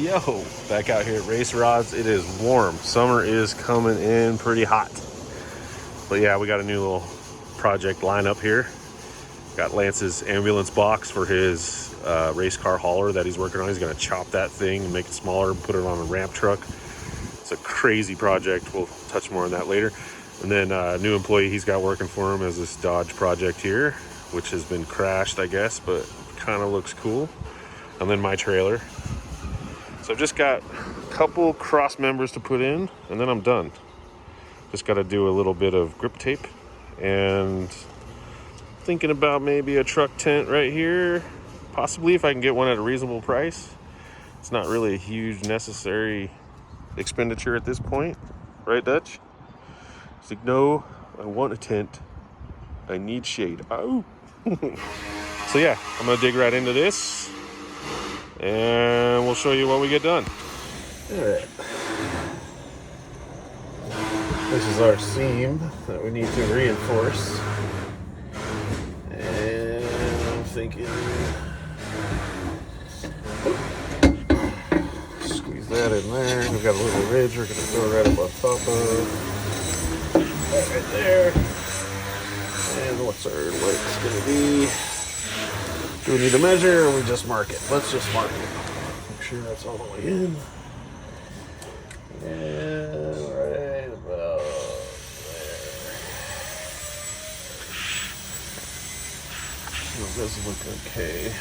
Yo, back out here at Race Rods. It is warm. Summer is coming in pretty hot. But yeah, we got a new little project line up here. Got Lance's ambulance box for his race car hauler that he's working on. He's going to chop that thing and make it smaller and put it on a ramp truck. It's a crazy project. We'll touch more on that later. And then a new employee he's got working for him is this Dodge project here, which has been crashed, I guess, but kind of looks cool. And then my trailer. So I've just got a couple cross members to put in, and then I'm done. Just got to do a little bit of grip tape, and thinking about maybe a truck tent right here, possibly if I can get one at a reasonable price. It's not really a huge necessary expenditure at this point, right, Dutch? It's like, no, I want a tent. I need shade. Oh. So yeah, I'm gonna dig right into this, and we'll show you what we get done. All right. This is our seam that we need to reinforce. And I'm thinking, squeeze that in there. We've got a little ridge we're gonna throw right up on top of. That right there. And what's our length gonna be? Do we need to measure, or we just mark it? Let's just mark it. Make sure that's all the way in. And right about there. So it does look okay.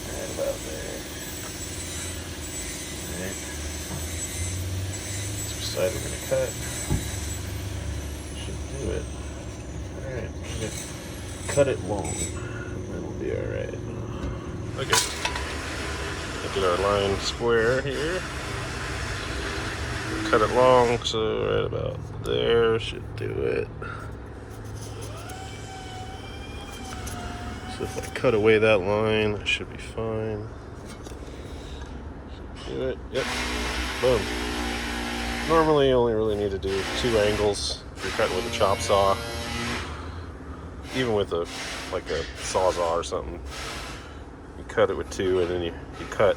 Right about there. Alright. That's which side we're going to cut. Should do it. Alright. Cut it long. And then we'll be alright. Okay. Get our line square here. Cut it long, so right about there should do it. So if I cut away that line, that should be fine. Do it. Yep. Boom. Normally you only really need to do 2 angles if you're cutting with a chop saw. Even with a sawzall or something. You cut it with 2, and then you cut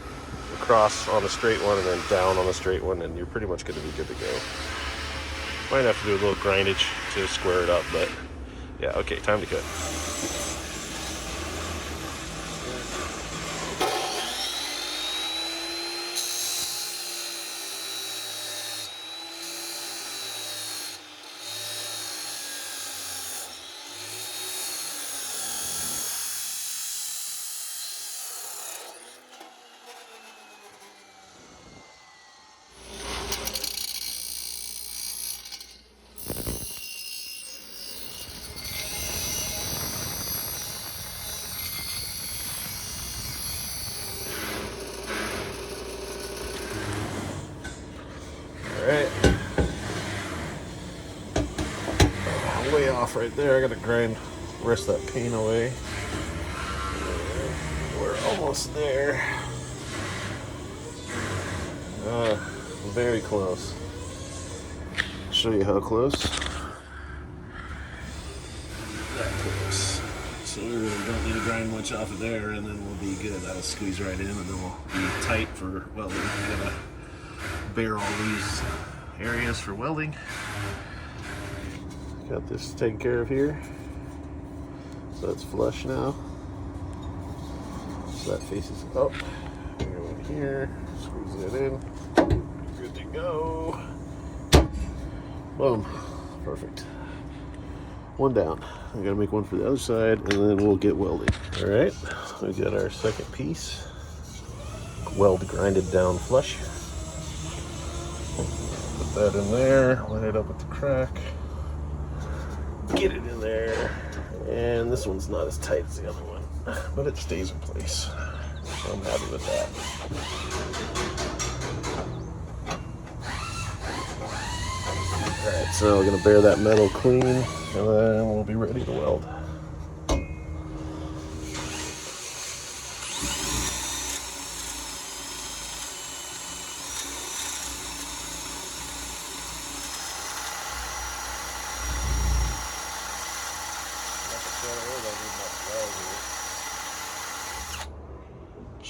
across on a straight one and then down on a straight one, and you're pretty much going to be good to go. Might have to do a little grindage to square it up, but yeah, okay, time to cut. Alright. Way off right there. I gotta grind the rest of that paint away. We're almost there. Very close. Show you how close. That close. So we really don't need to grind much off of there, and then we'll be good. That'll squeeze right in, and then we'll be tight for welding. We gotta bare all these areas for welding. Got this taken care of here. So it's flush now. So that faces up. Go in here, squeeze it in. Good to go. Boom. Perfect. One down. I gotta make one for the other side, and then we'll get welding. Alright, we got our second piece. Weld grinded down flush. Put that in there, line it up with the crack. Get it in there. And this one's not as tight as the other one, but it stays in place. So I'm happy with that. Alright, so we're gonna bare that metal clean, and then we'll be ready to weld.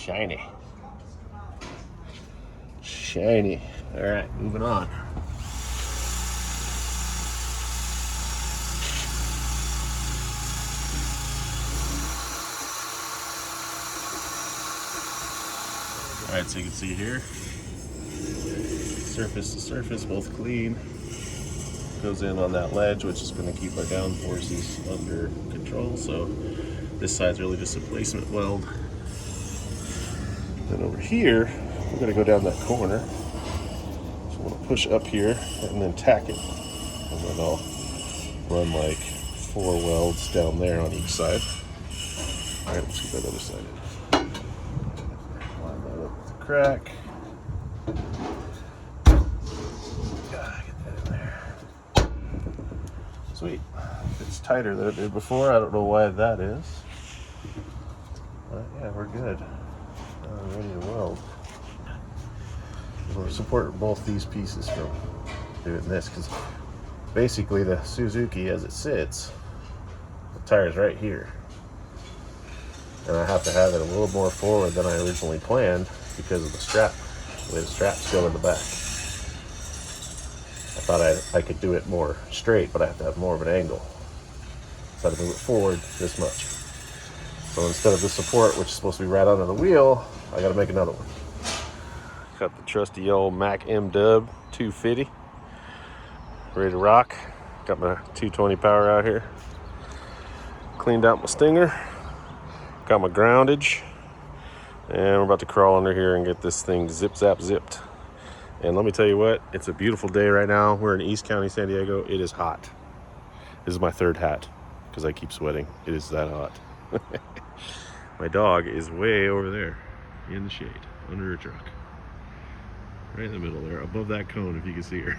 Shiny. Shiny. All right, moving on. All right, so you can see here, surface to surface, both clean. Goes in on that ledge, which is going to keep our down forces under control. So this side's really just a placement weld. Then over here, we're going to go down that corner. So I'm going to push up here and then tack it. And then I'll run like 4 welds down there on each side. All right, let's get that other side in. Line that up with the crack. Get that in there. Sweet. It's tighter than it did before. I don't know why that is. But yeah, we're good. Now ready to weld. We're supporting both these pieces from doing this because basically the Suzuki, as it sits, the tire's right here. And I have to have it a little more forward than I originally planned because of the strap. The way the strap's go in the back. I thought I could do it more straight, but I have to have more of an angle. So I have to move it forward this much. So instead of the support, which is supposed to be right under the wheel, I got to make another one. Got the trusty old Mac M-Dub 250. Ready to rock. Got my 220 power out here. Cleaned out my stinger. Got my groundage. And we're about to crawl under here and get this thing zip zap zipped. And let me tell you what, it's a beautiful day right now. We're in East County, San Diego. It is hot. This is my 3rd hat because I keep sweating. It is that hot. My dog is way over there in the shade under a truck. Right in the middle there, above that cone if you can see her.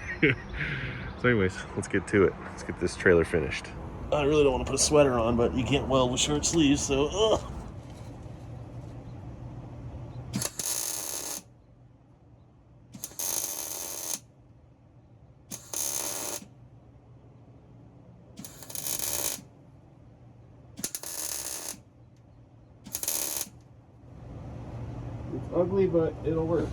So anyways, let's get to it. Let's get this trailer finished. I really don't want to put a sweater on, but you can't weld with short sleeves, so ugh. It's ugly, but it'll work.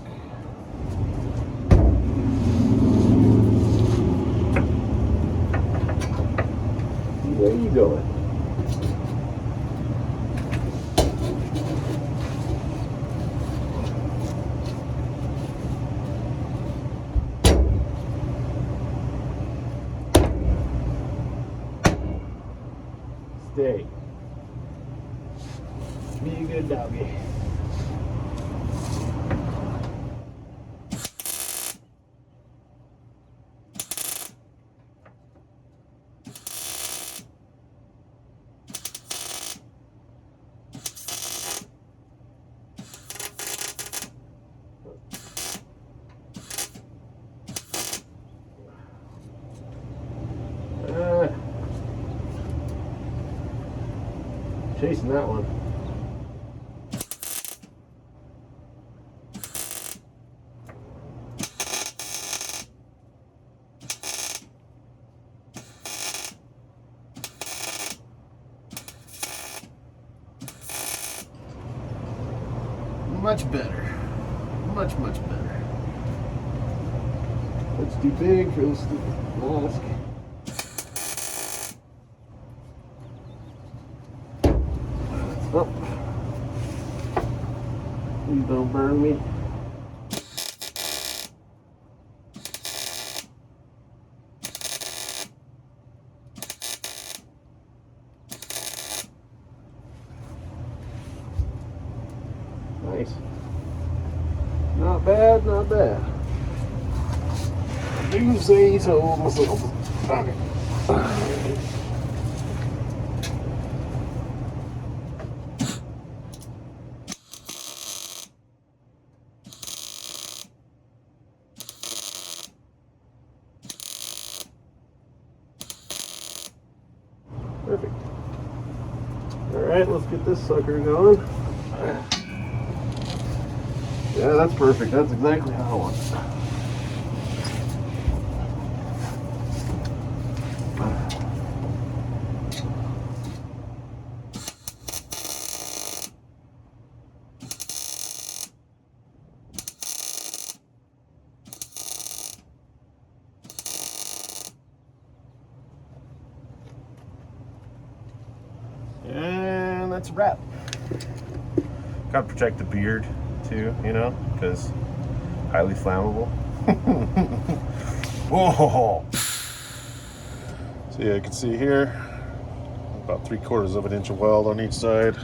Where are you going? Stay. Be a good doggy. Chasing that one. Much better. Much better. That's too big for this stupid mask. Oh. Please don't burn me. Nice. Not bad, not bad. I do say so myself. Okay. Perfect. All right, let's get this sucker going. Yeah, that's perfect. That's exactly how I want it. it's a wrap. Gotta protect the beard too, you know, because highly flammable. Whoa! So yeah, you can see here about 3/4 of an inch of weld on each side,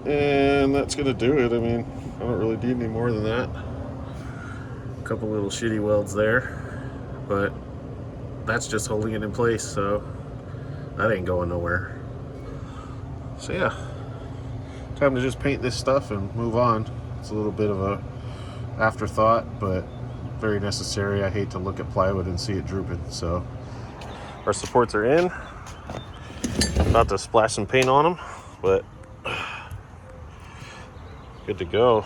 and that's gonna do it. I mean, I don't really need any more than that. A couple little shitty welds there, but that's just holding it in place, so that ain't going nowhere. So yeah, time to just paint this stuff and move on. It's a little bit of a afterthought, but very necessary. I hate to look at plywood and see it drooping. So our supports are in. About to splash some paint on them, but good to go.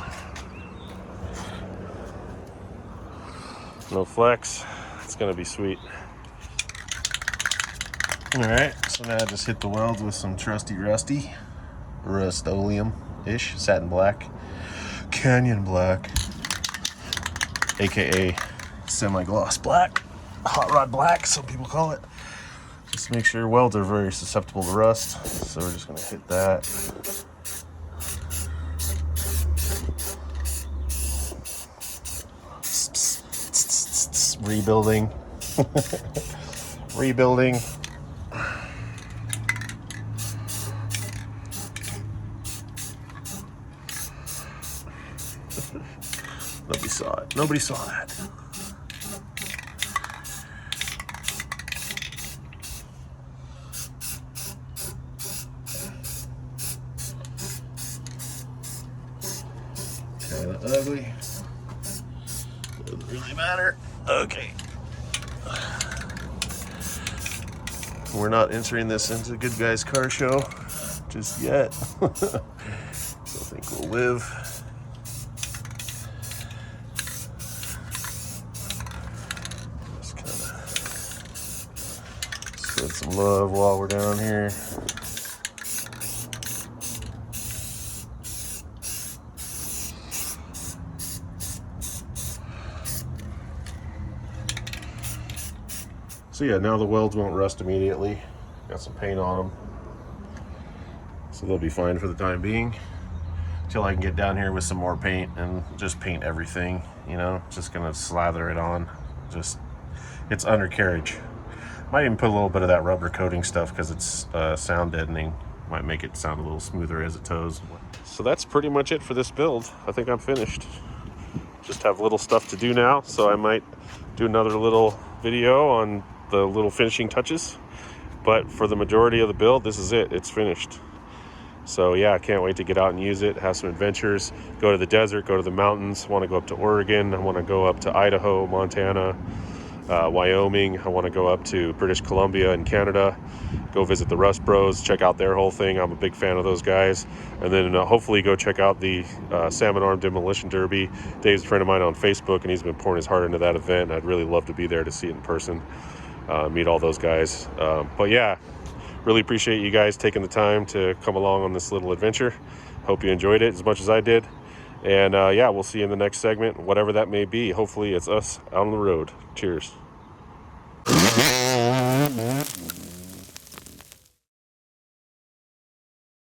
No flex. It's gonna be sweet. All right, so now I just hit the welds with some trusty rusty, Rust-Oleum-ish, satin black, canyon black, aka semi-gloss black, hot rod black, some people call it. Just make sure welds are very susceptible to rust, so we're just gonna hit that. Rebuilding. Rebuilding. Nobody saw it. Nobody saw that. Kind of ugly. Doesn't really matter. Okay. We're not entering this into Good Guys Car Show just yet. Don't think we'll live. Just kind of spread some love while we're down here. So yeah, now the welds won't rust immediately. Got some paint on them, so they'll be fine for the time being, until I can get down here with some more paint and just paint everything, you know, just gonna slather it on. Just, it's undercarriage. Might even put a little bit of that rubber coating stuff because it's sound deadening. Might make it sound a little smoother as it tows. So that's pretty much it for this build. I think I'm finished. Just have little stuff to do now, so I might do another little video on the little finishing touches, but for the majority of the build, this is it. It's finished. So yeah, I can't wait to get out and use it, have some adventures, go to the desert, go to the mountains. I want to go up to Oregon. I want to go up to Idaho, Montana, Wyoming. I want to go up to British Columbia and Canada, go visit the Rust Bros, check out their whole thing. I'm a big fan of those guys. And then hopefully go check out the Salmon Arm Demolition Derby. Dave's a friend of mine on Facebook, and he's been pouring his heart into that event. I'd really love to be there to see it in person, meet all those guys. But yeah, really appreciate you guys taking the time to come along on this little adventure. Hope you enjoyed it as much as I did. And yeah, we'll see you in the next segment, whatever that may be. Hopefully it's us out on the road. Cheers.